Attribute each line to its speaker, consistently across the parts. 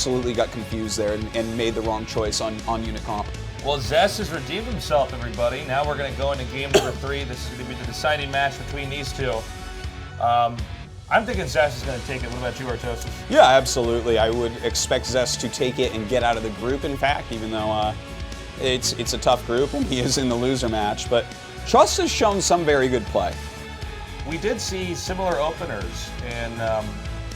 Speaker 1: absolutely got confused there and made the wrong choice on unit comp.
Speaker 2: Well, Zest has redeemed himself, everybody. Now we're going to go into game number 3. This is going to be the deciding match between these two. I'm thinking Zest is going to take it. What about you, Artosis?
Speaker 1: Yeah, absolutely. I would expect Zest to take it and get out of the group, in fact, even though it's a tough group and he is in the loser match. But Trust has shown some very good play.
Speaker 2: We did see similar openers in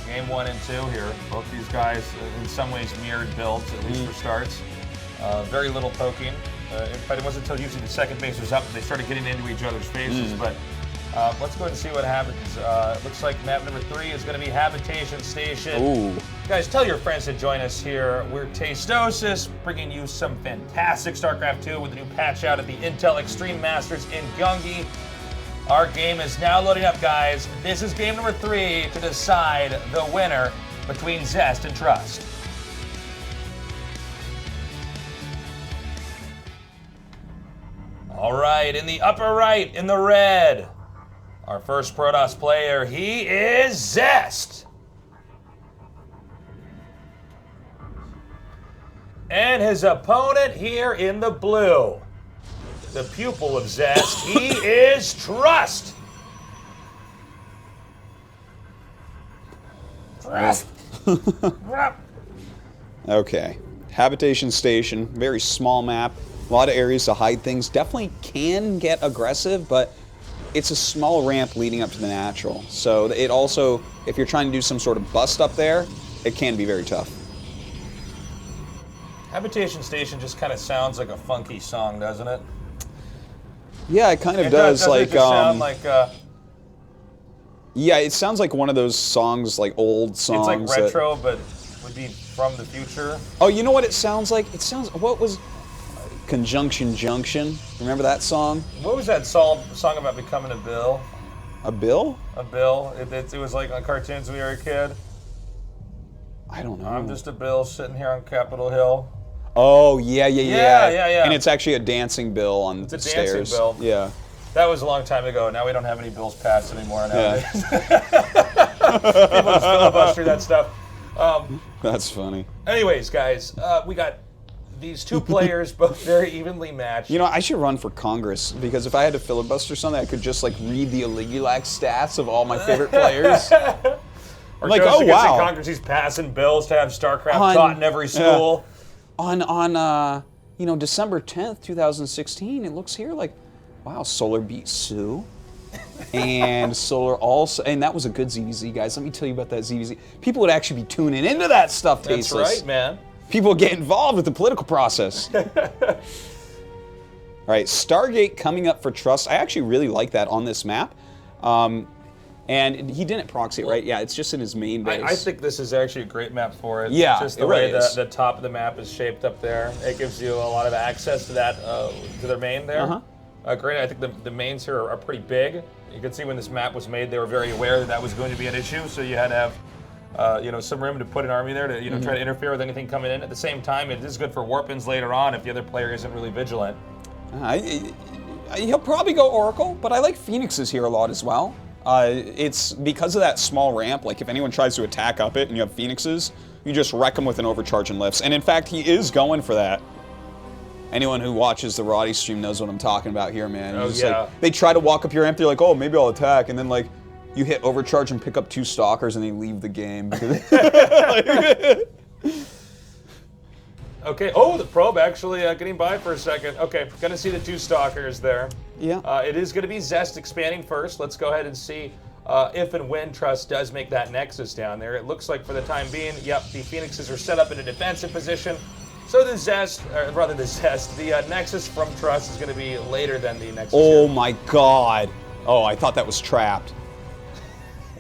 Speaker 2: game 1 and 2 here. Both these guys, in some ways, mirrored builds, at least for starts. Very little poking. In fact, it wasn't until usually the second base was up that they started getting into each other's faces. But let's go ahead and see what happens. It looks like map number 3 is going to be Habitation Station.
Speaker 1: Ooh.
Speaker 2: Guys, tell your friends to join us here. We're Tastosis, bringing you some fantastic StarCraft 2 with a new patch out at the Intel Extreme Masters in Gyeonggi. Our game is now loading up, guys. This is game number 3 to decide the winner between Zest and Trust. All right, in the upper right, in the red, our first Protoss player, he is Zest. And his opponent here in the blue, the pupil of Zest, he is Trust. Trust.
Speaker 1: Okay. Habitation Station, very small map. A lot of areas to hide things. Definitely can get aggressive, but it's a small ramp leading up to the natural. So it also, if you're trying to do some sort of bust up there, it can be very tough.
Speaker 2: Habitation Station just kind of sounds like a funky song, doesn't it?
Speaker 1: Yeah, it kind of does.
Speaker 2: Doesn't it just sound like
Speaker 1: yeah, it sounds like one of those songs, like old songs.
Speaker 2: It's like retro, but would be from the future.
Speaker 1: Oh, you know what it sounds like? It sounds, what was Conjunction Junction? Remember that song?
Speaker 2: What was that song about becoming a bill?
Speaker 1: A bill?
Speaker 2: A bill. It was like on cartoons when we were a kid.
Speaker 1: I don't know.
Speaker 2: I'm just a bill sitting here on Capitol Hill.
Speaker 1: Oh, yeah.
Speaker 2: Yeah.
Speaker 1: And it's actually a dancing bill on the stairs.
Speaker 2: Dancing bill.
Speaker 1: Yeah.
Speaker 2: That was a long time ago. Now we don't have any bills passed anymore nowadays. People just filibuster that stuff.
Speaker 1: That's funny.
Speaker 2: Anyways, guys, we got these two players, both very evenly matched.
Speaker 1: You know, I should run for Congress, because if I had to filibuster something, I could just like read the Eligulac stats of all my favorite players.
Speaker 2: Or
Speaker 1: like,
Speaker 2: goes
Speaker 1: oh
Speaker 2: against
Speaker 1: wow,
Speaker 2: the Congress, he's passing bills to have StarCraft taught in every school.
Speaker 1: On you know, December 10th, 2016, it looks here like, wow, Solar beat Sue. And Solar also, and that was a good ZVZ, guys. Let me tell you about that ZVZ. People would actually be tuning into that stuff, Tasteless.
Speaker 2: That's right, man.
Speaker 1: People get involved with the political process. All right, Stargate coming up for Trust. I actually really like that on this map. And he didn't proxy it, right? Yeah, it's just in his main base.
Speaker 2: I think this is actually a great map for it.
Speaker 1: Yeah,
Speaker 2: just the
Speaker 1: it
Speaker 2: way
Speaker 1: really is.
Speaker 2: the top of the map is shaped up there. It gives you a lot of access to that, to their main there. Great. I think the mains here are pretty big. You can see when this map was made, they were very aware that that was going to be an issue. So you had to have, you know, some room to put an army there to, you know, try to interfere with anything coming in. At the same time, it is good for warp-ins later on if the other player isn't really vigilant.
Speaker 1: He'll probably go Oracle, but I like Phoenixes here a lot as well. It's because of that small ramp, like if anyone tries to attack up it and you have Phoenixes, you just wreck them with an overcharge and lifts. And in fact, he is going for that. Anyone who watches the Roddy stream knows what I'm talking about here, man.
Speaker 2: Oh, yeah.
Speaker 1: Like, they try to walk up your ramp, they're like, oh, maybe I'll attack. And then, like, you hit overcharge and pick up 2 stalkers and they leave the game.
Speaker 2: Okay. Oh, the probe actually getting by for a second. Okay, gonna see the 2 stalkers there.
Speaker 1: Yeah.
Speaker 2: It is gonna be Zest expanding first. Let's go ahead and see if and when Trust does make that Nexus down there. It looks like for the time being, yep, the Phoenixes are set up in a defensive position. So the Zest, or rather the Nexus from Trust is gonna be later than the Nexus.
Speaker 1: Oh my God. Oh, I thought that was trapped.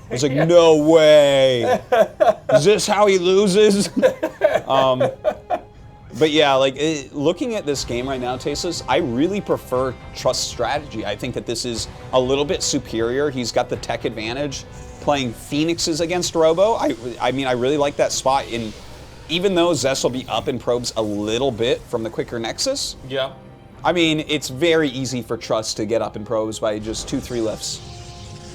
Speaker 1: I was like, no way. Is this how he loses? But yeah, like looking at this game right now, Tasteless, I really prefer Trust's strategy. I think that this is a little bit superior. He's got the tech advantage playing Phoenixes against Robo. I mean, I really like that spot. Even though Zest will be up in probes a little bit from the quicker Nexus.
Speaker 2: Yeah.
Speaker 1: I mean, it's very easy for Trust to get up in probes by just 2-3 lifts.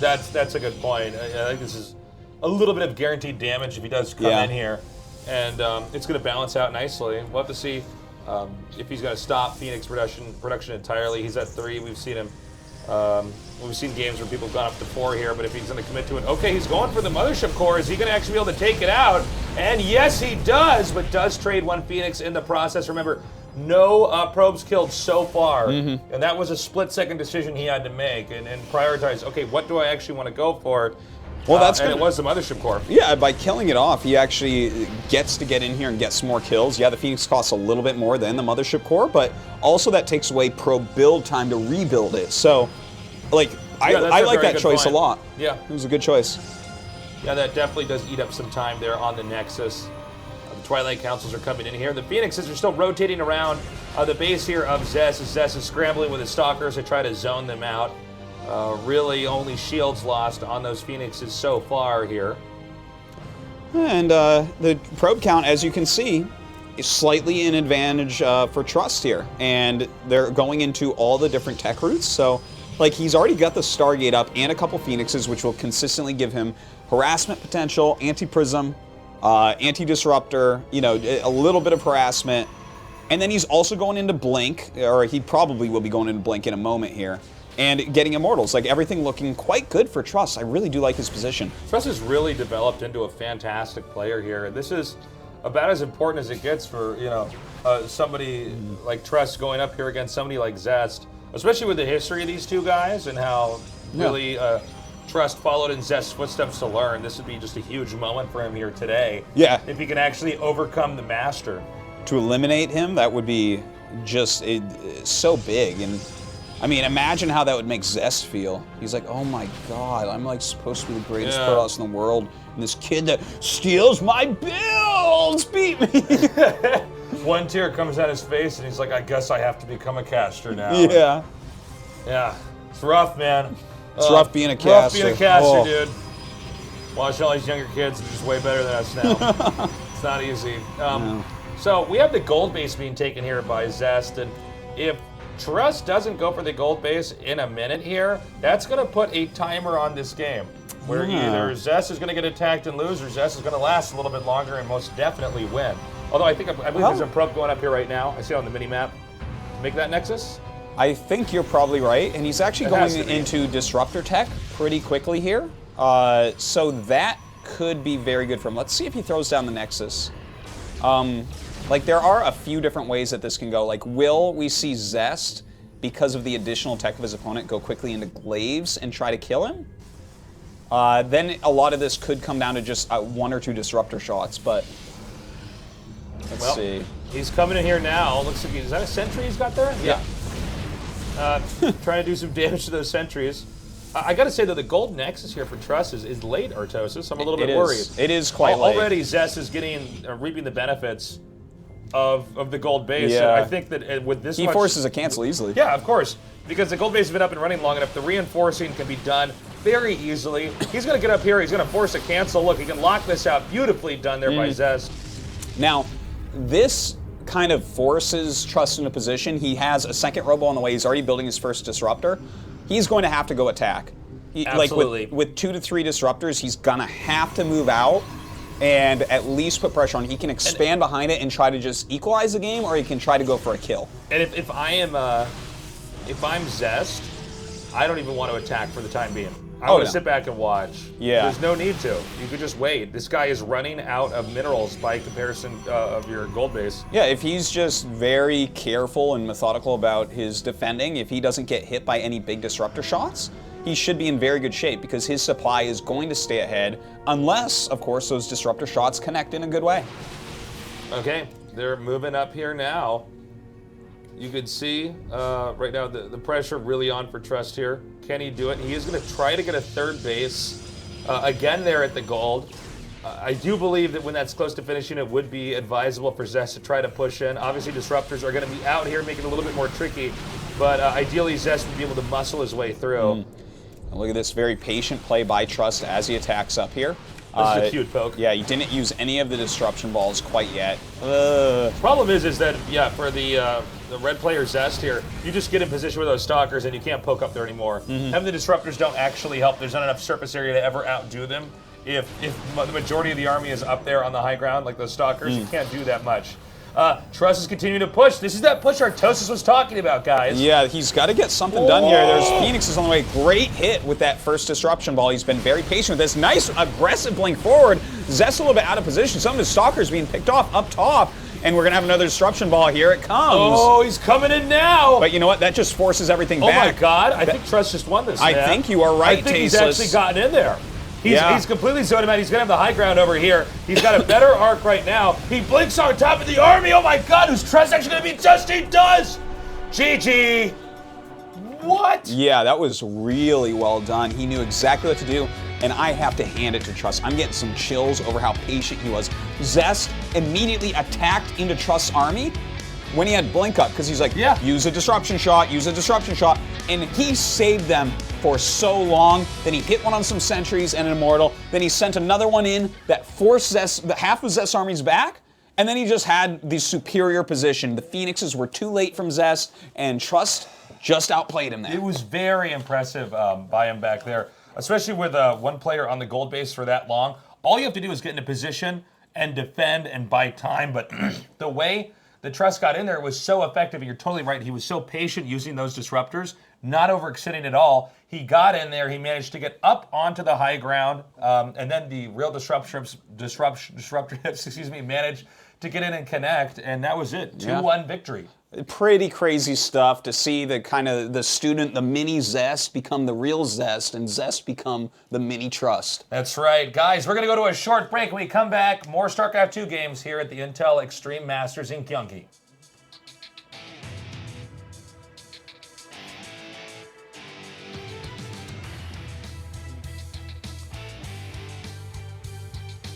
Speaker 2: That's a good point. I think this is a little bit of guaranteed damage if he does come in here. and it's going to balance out nicely. We'll have to see if he's going to stop Phoenix production entirely. He's at 3. We've seen him. We've seen games where people have gone up to 4 here, but if he's going to commit to it, okay, he's going for the mothership core. Is he going to actually be able to take it out? And yes, he does, but does trade 1 Phoenix in the process. Remember, no probes killed so far, and that was a split-second decision he had to make and prioritize, okay, what do I actually want to go for?
Speaker 1: Well,
Speaker 2: and it was the mothership core.
Speaker 1: Yeah, by killing it off, he actually gets to get in here and get some more kills. Yeah, the Phoenix costs a little bit more than the mothership core, but also that takes away pro build time to rebuild it. So, like, I like that choice a lot.
Speaker 2: Yeah.
Speaker 1: It was a good choice.
Speaker 2: Yeah, that definitely does eat up some time there on the Nexus. The Twilight Councils are coming in here. The Phoenixes are still rotating around the base here of Zest. Zest is scrambling with his Stalkers to try to zone them out. Really only shields lost on those Phoenixes so far here.
Speaker 1: And the probe count, as you can see, is slightly in advantage for Trust here. And they're going into all the different tech routes. So, like, he's already got the Stargate up and a couple Phoenixes, which will consistently give him harassment potential, anti-prism, anti-disruptor, you know, a little bit of harassment. And then he's also going into Blink, or he probably will be going into Blink in a moment here, and getting Immortals. Like, everything looking quite good for Trust. I really do like his position.
Speaker 2: Trust has really developed into a fantastic player here. This is about as important as it gets for, you know, somebody like Trust going up here against somebody like Zest, especially with the history of these two guys and how really Trust followed in Zest's footsteps to learn. This would be just a huge moment for him here today.
Speaker 1: Yeah.
Speaker 2: If he can actually overcome the Master.
Speaker 1: To eliminate him, that would be just so big. And I mean, imagine how that would make Zest feel. He's like, oh my God, I'm like supposed to be the greatest Protoss in the world, and this kid that steals my builds beat me.
Speaker 2: 1 tear comes out his face, and he's like, I guess I have to become a caster now.
Speaker 1: Yeah.
Speaker 2: Yeah. It's rough, man.
Speaker 1: It's rough being a caster.
Speaker 2: Rough being a caster, dude. Watching all these younger kids, they're just way better than us now. It's not easy. So we have the gold base being taken here by Zest, and if Trust doesn't go for the gold base in a minute here, that's going to put a timer on this game, where either Zest is going to get attacked and lose, or Zest is going to last a little bit longer and most definitely win. Although I believe there's a probe going up here right now. I see it on the mini-map. Make that Nexus?
Speaker 1: I think you're probably right, and he's actually going into Disruptor tech pretty quickly here. So that could be very good for him. Let's see if he throws down the Nexus. Like, there are a few different ways that this can go. Like, will we see Zest, because of the additional tech of his opponent, go quickly into Glaives and try to kill him? Then a lot of this could come down to just 1 or 2 Disruptor shots, but let's see.
Speaker 2: He's coming in here now. Looks like, is that a sentry he's got there?
Speaker 1: Yeah.
Speaker 2: Trying to do some damage to those sentries. I got to say, though, the gold Nexus here for Trust is late, Artosis. I'm a little bit worried.
Speaker 1: It is quite late.
Speaker 2: Already, Zest is reaping the benefits of the gold base.
Speaker 1: Yeah.
Speaker 2: And I think that with this
Speaker 1: he forces a cancel easily.
Speaker 2: Yeah, of course. Because the gold base has been up and running long enough, the reinforcing can be done very easily. He's going to get up here. He's going to force a cancel. Look, he can lock this out. Beautifully done there by Zest.
Speaker 1: Now, this kind of forces Trust into position. He has a second robo on the way. He's already building his first Disruptor. He's going to have to go attack.
Speaker 2: Absolutely.
Speaker 1: Like with 2 to 3 Disruptors, he's going to have to move out and at least put pressure on. He can expand behind it and try to just equalize the game, or he can try to go for a kill.
Speaker 2: And if I'm Zest, I don't even want to attack for the time being. I want to sit back and watch.
Speaker 1: Yeah.
Speaker 2: There's no need to. You could just wait. This guy is running out of minerals by comparison of your gold base.
Speaker 1: Yeah, if he's just very careful and methodical about his defending, if he doesn't get hit by any big Disruptor shots, he should be in very good shape because his supply is going to stay ahead unless, of course, those Disruptor shots connect in a good way.
Speaker 2: Okay, they're moving up here now. You can see right now the pressure really on for Trust here. Can he do it? He is going to try to get a third base. Again, there at the gold. I do believe that when that's close to finishing, it would be advisable for Zest to try to push in. Obviously, Disruptors are going to be out here, making it a little bit more tricky. But ideally, Zest would be able to muscle his way through.
Speaker 1: Look at this very patient play by Trust as he attacks up here.
Speaker 2: This is a cute poke.
Speaker 1: Yeah, he didn't use any of the disruption balls quite yet.
Speaker 2: Problem is that, yeah, for the red player Zest here, you just get in position with those stalkers and you can't poke up there anymore. Having the disruptors don't actually help. There's not enough surface area to ever outdo them. if the majority of the army is up there on the high ground, like those stalkers, you can't do that much. Trust is continuing to push. This is that push Artosis was talking about, guys.
Speaker 1: Yeah, he's got to get something done here. There's Phoenixes on the way. Great hit with that first disruption ball. He's been very patient with this. Nice aggressive blink forward. Zest a little bit out of position. Some of his stalkers being picked off up top. And we're going to have another disruption ball. Here it comes.
Speaker 2: Oh, he's coming in now.
Speaker 1: But you know what? That just forces everything back.
Speaker 2: Oh, my God. I think Trust just won this,
Speaker 1: I think you are right,
Speaker 2: I think he's
Speaker 1: Tasteless.
Speaker 2: actually gotten in there. He's completely zoned him out. He's going to have the high ground over here. He's got a better arc right now. He blinks on top of the army. Oh, my God. Who's Trust actually going to be just? He does. GG. What?
Speaker 1: Yeah, that was really well done. He knew exactly what to do. And I have to hand it to Trust. I'm getting some chills over how patient he was. Zest immediately attacked into Trust's army when he had blink up, because he's like, use a disruption shot, use a disruption shot. And he saved them for so long. Then he hit one on some sentries and an immortal. Then he sent another one in that forced Zest, half of Zest's armies back. And then he just had the superior position. The Phoenixes were too late from Zest, and Trust just outplayed him there.
Speaker 2: It was very impressive by him back there. Especially with one player on the gold base for that long. All you have to do is get into position and defend and buy time. But the way the Trust got in there was so effective. And you're totally right. He was so patient using those disruptors, not overextending at all. He got in there. He managed to get up onto the high ground. And then the real disruptors managed to get in and connect. And that was it. 2-1 victory.
Speaker 1: Pretty crazy stuff to see the kind of the student, the mini Zest become the real Zest, and Zest become the mini Trust.
Speaker 2: That's right. Guys, we're going to go to a short break. When we come back, more StarCraft 2 games here at the Intel Extreme Masters in Gyeonggi.